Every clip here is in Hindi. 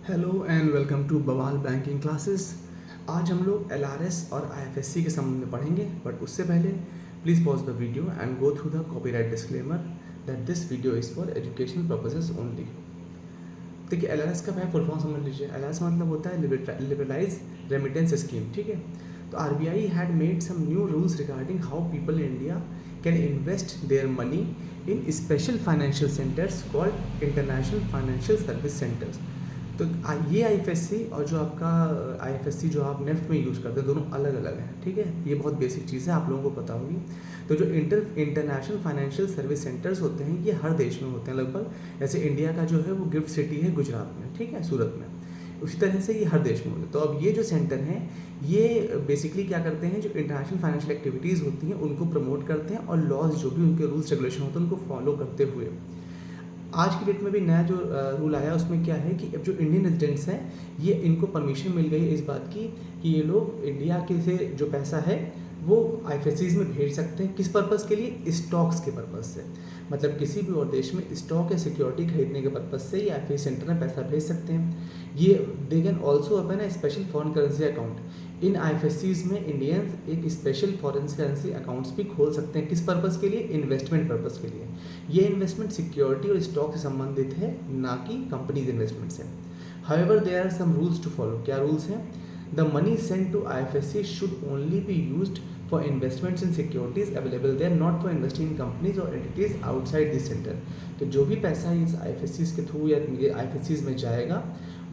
हेलो एंड वेलकम टू बवाल बैंकिंग क्लासेस। आज हम लोग एलआरएस और आईएफएससी के संबंध में पढ़ेंगे, बट उससे पहले please pause the video and go through the copyright disclaimer that this video is for educational purposes only. देखिए, एलआरएस का मैं फुल फॉर्म समझ लीजिए। एलआरएस मतलब होता है लिबरलाइज रेमिटेंस स्कीम, ठीक है। तो RBI had made some new rules regarding how people in India can invest their money in special financial centres called international financial service centres. तो ये आईएफएससी और जो आपका आईएफएससी जो आप नेफ्ट में यूज़ करते हैं, दोनों अलग अलग हैं, ठीक है। ये बहुत बेसिक चीज़ है, आप लोगों को पता होगी। तो जो इंटरनेशनल फाइनेंशियल सर्विस सेंटर्स होते हैं, ये हर देश में होते हैं लगभग। जैसे इंडिया का जो है वो गिफ्ट सिटी है गुजरात में, ठीक है, सूरत में। उसी तरह से ये हर देश में होते हैं। तो अब ये जो सेंटर हैं, ये बेसिकली क्या करते हैं, जो इंटरनेशनल फाइनेंशियल एक्टिविटीज़ होती हैं उनको प्रमोट करते हैं, और लॉज जो भी उनके रूल्स रेगुलेशन होते हैं उनको फॉलो करते हुए आज की डेट में भी नया जो रूल आया उसमें क्या है कि अब जो इंडियन रेजिडेंट्स हैं, ये इनको परमिशन मिल गई है इस बात की कि ये लोग इंडिया के से जो पैसा है वो आईएफएससीज में भेज सकते हैं। किस पर्पज़ के लिए? स्टॉक्स के पर्पज़ से। मतलब किसी भी और देश में स्टॉक या सिक्योरिटी खरीदने के पर्पज़ से ये आईएफएससी सेंटर में पैसा भेज सकते हैं। ये they can also open a special foreign currency account. इन आईएफएससीज में इंडियंस एक स्पेशल फॉरेन करेंसी अकाउंट्स भी खोल सकते हैं। किस पर्पज़ के लिए? इन्वेस्टमेंट पर्पज़ के लिए। ये इन्वेस्टमेंट सिक्योरिटी और स्टॉक से संबंधित है, ना कि कंपनीज इन्वेस्टमेंट से। However there are some rules to follow. क्या रूल्स हैं? The money sent to IFSC should only be used for investments in securities available there, not for investing in companies और एंटिटीज आउटसाइड दिस सेंटर। तो जो भी पैसा इस आईएफएससीज के थ्रू या आईएफएससीज में जाएगा,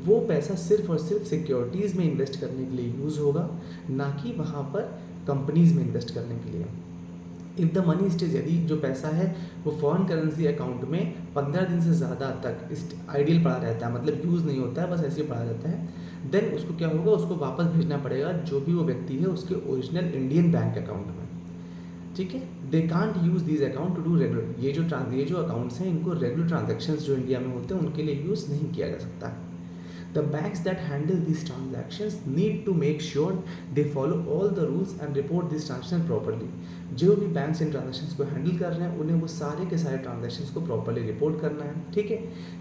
वो पैसा सिर्फ और सिर्फ सिक्योरिटीज़ में इन्वेस्ट करने के लिए यूज़ होगा, ना कि वहाँ पर कंपनीज में इन्वेस्ट करने के लिए। इफ़ द मनी स्टेज, यदि जो पैसा है वो फॉरेन करेंसी अकाउंट में 15 दिन से ज़्यादा तक आइडियल पड़ा रहता है, मतलब यूज़ नहीं होता है, बस ऐसे ही पड़ा रहता है, देन उसको क्या होगा, उसको वापस भेजना पड़ेगा जो भी वो व्यक्ति है उसके ओरिजिनल इंडियन बैंक अकाउंट में, ठीक है। They can't use these account to do regular, ये जो अकाउंट्स हैं इनको रेगुलर ट्रांजेक्शन्स जो इंडिया में होते हैं उनके लिए यूज़ नहीं किया जा सकता। The banks that handle these transactions need to make sure they follow all the rules and report these transactions properly. जो भी बैंक्स इन ट्रांजेक्शन्स को हैंडल कर रहे हैं उन्हें वो सारे के सारे ट्रांजेक्शन्स को प्रॉपर्ली रिपोर्ट करना है, ठीक है।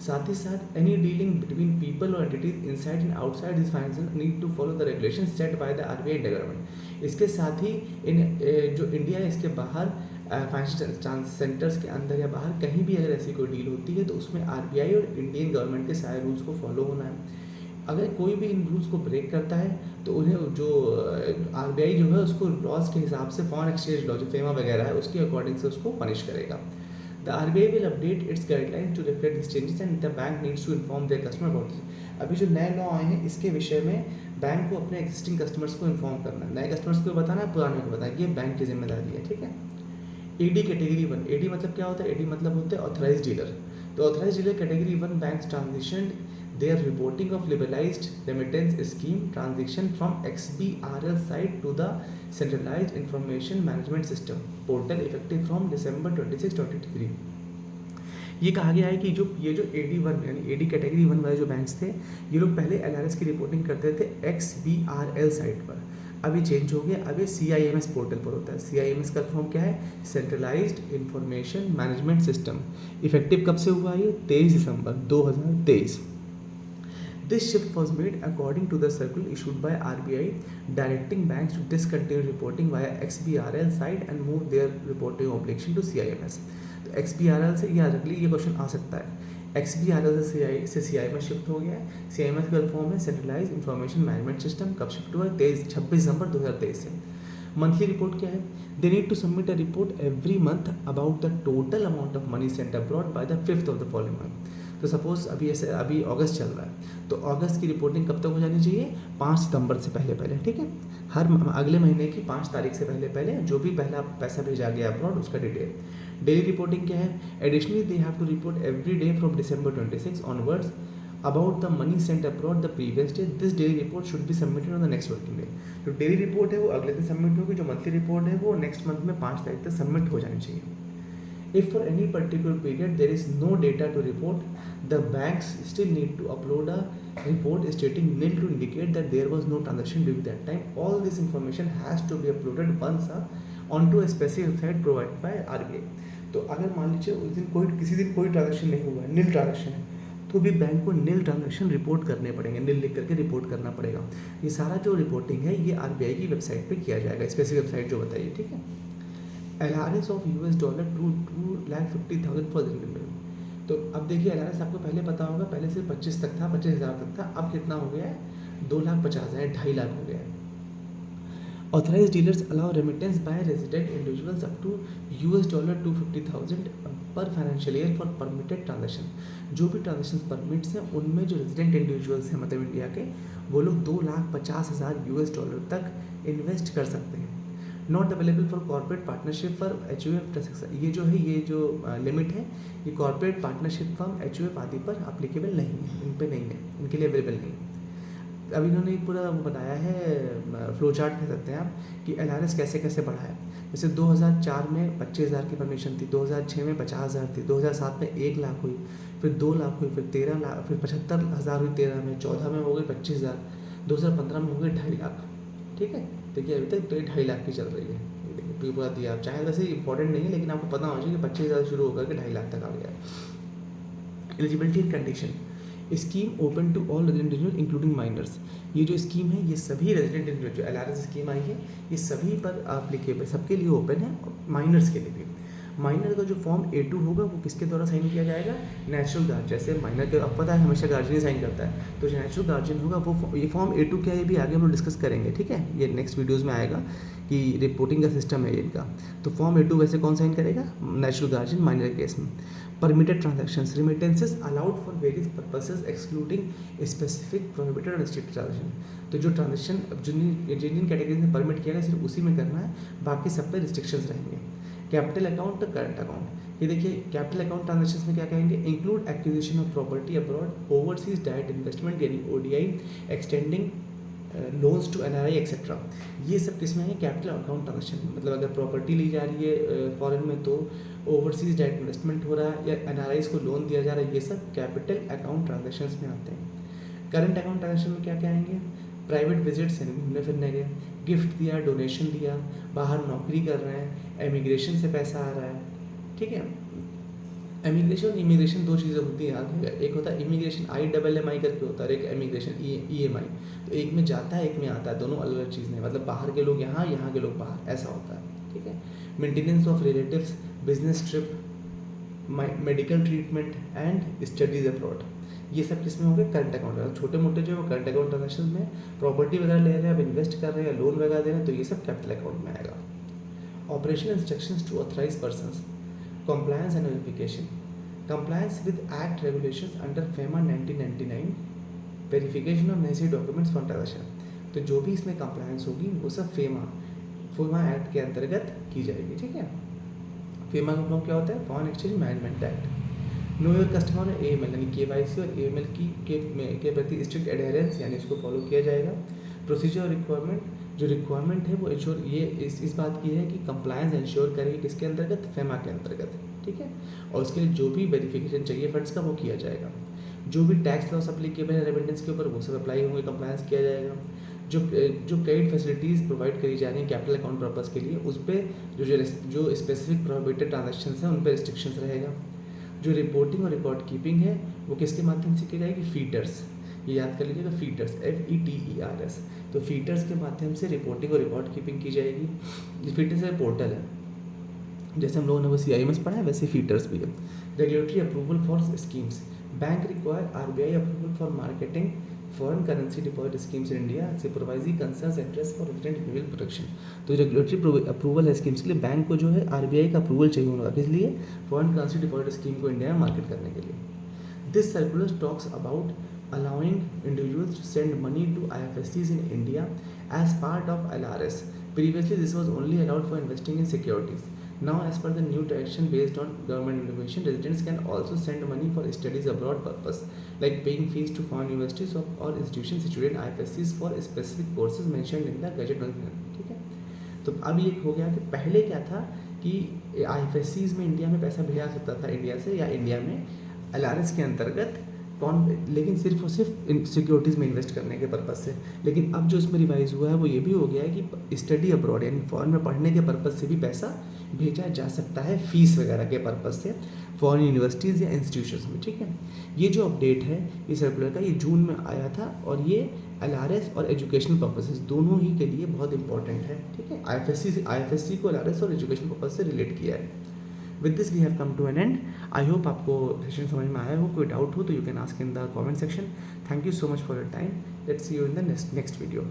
साथ ही साथ एनी डीलिंग बिटवीन पीपल और entities inside and outside this financial need to follow the regulation set by the RBI India government. इसके साथ ही इन जो इंडिया है इसके बाहर फाइनेंशियल सेंटर्स के अंदर या बाहर कहीं भी अगर ऐसी कोई डील होती है तो उसमें आरबीआई और इंडियन गवर्नमेंट के सारे रूल्स को फॉलो होना है। अगर कोई भी इन रूल्स को ब्रेक करता है तो उन्हें जो आरबीआई जो है उसको लॉज के हिसाब से, फॉरेन एक्सचेंज लॉ जो फेमा वगैरह है उसके अकॉर्डिंग से उसको पनिश करेगा। The RBI will update its guidelines to reflect this changes and the bank needs to inform their customer about this. अभी जो नए लॉ आए हैं इसके विषय में बैंक को अपने एग्जिस्टिंग कस्टमर्स को इन्फॉर्म करना है, नए कस्टमर्स को बताना है, पुराने को बताना है। ये बैंक की जिम्मेदारी है, ठीक है। एडी कैटेगरी 1, एडी मतलब क्या होता है? एडी मतलब होते हैं ऑथराइज डीलर। तो authorise dealer category 1 banks transition their reporting of liberalized remittance scheme transaction from XBRL site to the centralized information management system portal effective from December 26, 2023। ये कहा गया है कि ये जो AD1 यानी एडी कैटेगरी 1 वाले जो बैंक्स थे, ये लोग पहले एलआरएस की रिपोर्टिंग करते थे XBRL साइट पर। अभी चेंज हो गया, अभी CIMS पोर्टल पर होता है। CIMS का फॉर्म क्या है? Centralised information management system. Effective कब से हुआ ये? 23 दिसंबर 2023। This shift was made according to the circular issued by RBI directing banks to discontinue reporting via XBRL site and move their reporting obligation to CIMS। तो XBRL से ये क्वेश्चन आ सकता है। XBRL से CIMS शिफ्ट हो गया है। CIMS का फॉर्म है सेंट्रलाइज इंफॉर्मेशन मैनेजमेंट सिस्टम। कब शिफ्ट हुआ है? 26 दिसंबर 2023 से। मंथली रिपोर्ट क्या है? They need to submit a report every month about the total amount of money sent abroad by the 5th of the following month. तो सपोज अभी अगस्त चल रहा है, तो अगस्त की रिपोर्टिंग कब तक हो जानी चाहिए? 5 सितंबर से पहले, ठीक है। हर अगले महीने की 5 तारीख से पहले जो भी पहला पैसा भेजा गया अब्रॉड उसका डिटेल। डेली रिपोर्टिंग क्या है? Additionally they have to report every day from December 26 onwards about the money sent abroad the previous day. This daily report should be submitted on the next working day. जो डेली रिपोर्ट है वो अगले दिन सबमिट होगी, जो मंथली रिपोर्ट है वो नेक्स्ट मंथ में 5 तारीख तक सबमिट हो जानी चाहिए। If for any particular period there is no data to report, the banks still need to upload a report stating nil to indicate that there was no transaction during that time. All this information has to be uploaded once onto a specific website provided by RBI। तो अगर मान लीजिए उस दिन किसी दिन कोई ट्रांजेक्शन नहीं हुआ है, नील ट्रांजेक्शन है, तो भी बैंक को नील ट्रांजैक्शन रिपोर्ट करने पड़ेंगे, नील लिख करके रिपोर्ट करना पड़ेगा। ये सारा जो रिपोर्टिंग है ये आरबीआई की वेबसाइट पे किया जाएगा, स्पेसिफिक वेबसाइट जो बताइए, ठीक है। LRS of $2 2,50,000 for the. तो अब देखिए LRS आपको पहले पता होगा, पहले सिर्फ 25 तक था, 25,000 तक था, अब कितना हो गया है, 2,50,000, 2.5 लाख हो गया है। Authorized dealers allow remittance by resident individuals up to $250,000 per financial year for permitted transaction। जो भी ट्रांजेक्शन परमिट्स हैं उनमें जो रेजिडेंट इंडिविजुअल्स हैं मतलब इंडिया के, वो लोग $2,50,000 तक इन्वेस्ट कर सकते हैं। Not available for corporate partnership for HUF transaction. ये जो है, ये जो लिमिट है, ये कॉर्पोरेट पार्टनरशिप फर्म HUF आदि पर अप्लीकेबल नहीं है, इन पे नहीं है, इनके लिए अवेलेबल नहीं है। अब इन्होंने एक पूरा वो बताया है, फ्लो चार्ट कह सकते हैं आप, कि LRS कैसे कैसे बढ़ा है। जैसे 2004 में 25,000 की परमिशन थी, 2006 में 50,000 थी, 2007 में 1 लाख हुई, फिर 2 लाख हुई, फिर 13 लाख, फिर 75,000 हुई 13 में, 14 में हो गई 25,000, 2015 में हो गई 2.5 लाख। ठीक है, देखिए अभी तक तो ये 2.5 लाख की चल रही है। ये देखिए पूरा दिया, आप चाहे वैसे इंपॉर्टेंट नहीं है, लेकिन आपको पता होना चाहिए कि 25,000 शुरू होकर के 2.5 लाख तक आ गया है। Eligibility and condition, scheme open to all resident individual including minors. ये जो स्कीम है ये सभी रेजिडेंट इंडिविजुअल, LRS स्कीम आई है, ये सभी पर अप्लीकेबल, सबके लिए ओपन है, माइनर्स के लिए भी। माइनर का जो फॉर्म A2 होगा वो किसके द्वारा साइन किया जाएगा, नेचुरल गार्जियन। जैसे माइनर के अब पता है हमेशा गार्जियन ही साइन करता है, तो जो नेचुरल गार्जियन होगा वो, ये फॉर्म A2 क्या है ये भी आगे हम लोग डिस्कस करेंगे, ठीक है, ये नेक्स्ट वीडियोज़ में आएगा कि रिपोर्टिंग का सिस्टम है इनका। तो फॉर्म A2 वैसे कौन साइन करेगा, नेचुरल गार्जियन माइनर केस में। Permitted transactions, remittances allowed for various purposes excluding specific prohibited और रिस्ट्रिक्टेड ट्रांजैक्शन। तो जो ट्रांजैक्शन जिन कैटेगरीज में परमिट किया गया सिर्फ उसी में करना है, बाकी सब पे रिस्ट्रिक्शंस रहेंगे। कैपिटल अकाउंट, करंट अकाउंट, ये देखिए कैपिटल अकाउंट ट्रांजैक्शंस में क्या कहेंगे, include acquisition of property abroad, overseas direct investment यानी ODI, extending loans to NRI etcetera. ये सब किसमें है, कैपिटल अकाउंट ट्रांजेक्शन। मतलब अगर प्रॉपर्टी ली जा रही है फॉरेन में, तो ओवरसीज डायरेक्ट इन्वेस्टमेंट हो रहा है या NRIs को लोन दिया जा रहा है, ये सब कैपिटल अकाउंट ट्रांजेक्शन्स में आते हैं। करंट अकाउंट ट्रांजेक्शन में क्या क्या आएंगे, प्राइवेट विजिट्स यानी घूमने फिरने गए, गिफ्ट दिया, डोनेशन दिया, बाहर नौकरी कर रहे हैं, एमिग्रेशन से पैसा आ रहा है, ठीक है। एमिग्रेशन और इमिग्रेशन दो चीज़ें होती हैं, याद रखिएगा, एक होता है इमिग्रेशन IMMI करके होता है, और एक एमिग्रेशन EMI। तो एक में जाता है, एक में आता है, दोनों अलग अलग चीज़ें हैं, मतलब बाहर के लोग यहाँ, यहाँ के लोग बाहर, ऐसा होता है, ठीक है। Maintenance of relatives, business trip, medical treatment and studies abroad, ये सब किसमें होंगे, करंट अकाउंट। छोटे मोटे जो करंट अकाउंट ट्रांजेक्शन में प्रॉपर्टी वगैरह ले रहे हैं, अब इन्वेस्ट कर रहे हैं, लोन वगैरह दे रहे हैं, तो ये सब कैपिटल अकाउंट में आएगा। Operational instructions to authorise persons, compliance and verification, compliance with act regulations under FEMA 1999, verification of necessary documents for transaction. तो जो भी इसमें कंप्लायंस होगी वो सब FEMA एक्ट के अंतर्गत की जाएगी, ठीक है। FEMA का फॉर्म क्या होता है, foreign exchange management act. Know your customer और AML यानी KYC और AML के प्रति स्ट्रिक्ट एडहेरेंस यानी इसको फॉलो किया जाएगा। प्रोसीजर और रिक्वायरमेंट, जो रिक्वायरमेंट है वो इंश्योर, ये इस बात की है कि कंप्लायंस इंश्योर करेगी किसके अंतर्गत, FEMA के अंतर्गत, ठीक है। और उसके लिए जो भी वेरिफिकेशन चाहिए फंड्स का वो किया जाएगा। जो भी टैक्स लॉस अप्लीकेबल है रेमिटेंस के ऊपर वो सब अप्लाई होंगे, कंप्लायंस किया जाएगा। जो क्रेडिट फैसिलिटीज़ प्रोवाइड करी जा रही हैं कैपिटल अकाउंट पर्पज़ के लिए, उस पर जो स्पेसिफिक प्रोहिबिटेड ट्रांजैक्शंस हैं उन पर रिस्ट्रिक्शंस रहेगा। जो रिपोर्टिंग और रिकॉर्ड कीपिंग है वो किसके माध्यम से की जाएगी, फीटर्स, ये याद कर लीजिएगा, फीटर्स, FETERS। तो फीटर्स के माध्यम से रिपोर्टिंग और रिकॉर्ड कीपिंग की जाएगी। ये फीटर्स है पोर्टल है, जैसे हम लोगों ने वो CIMS पढ़ा है वैसे फीटर्स भी है। Regulatory approval for schemes, bank require RBI approval for marketing foreign currency deposit schemes in India, supervisory concerns address for resident individual protection. तो रेगुलेटरी अप्रूवल है स्कीम्स के लिए, बैंक को जो है RBI का अप्रूवल चाहिए होगा, किस लिए, फॉरेन करेंसी डिपॉजिट स्कीम को इंडिया में मार्केट करने के लिए। This circular talks about allowing individuals to send money to IFSCs in India as part of LRS. Previously, this was only allowed for investing in securities. Now, as per the new direction based on government regulation, residents can also send money for studies abroad purpose, like paying fees to foreign universities or institutions situated in IFSCs for specific courses mentioned in the Gazette document. ठीक है, तो अब ये हो गया कि पहले क्या था कि IFSCs में इंडिया में पैसा भेजा सकता था इंडिया से या इंडिया में LRS के अंतर्गत लेकिन सिर्फ और सिर्फ सिक्योरिटीज़ में इन्वेस्ट करने के पर्पज़ से। लेकिन अब जो इसमें रिवाइज हुआ है वो ये भी हो गया है कि स्टडी अब्रॉड यानी फॉरेन में पढ़ने के पर्पज़ से भी पैसा भेजा जा सकता है फीस वगैरह के पर्पज़ से फॉरेन यूनिवर्सिटीज़ या इंस्टीट्यूशंस में। ठीक है, ये जो अपडेट है ये सर्कुलर का, ये जून में आया था और ये LRS और एजुकेशनल पर्पसेस दोनों ही के लिए बहुत इंपॉर्टेंट है। ठीक है, IFSC को LRS और एजुकेशन पर्पज से रिलेट किया है। With this we have come to an end. I hope आपको सेशन समझ में आया हो। कोई डाउट हो तो you can ask in the comment section. Thank you so much for your time. Let's see you in the next video.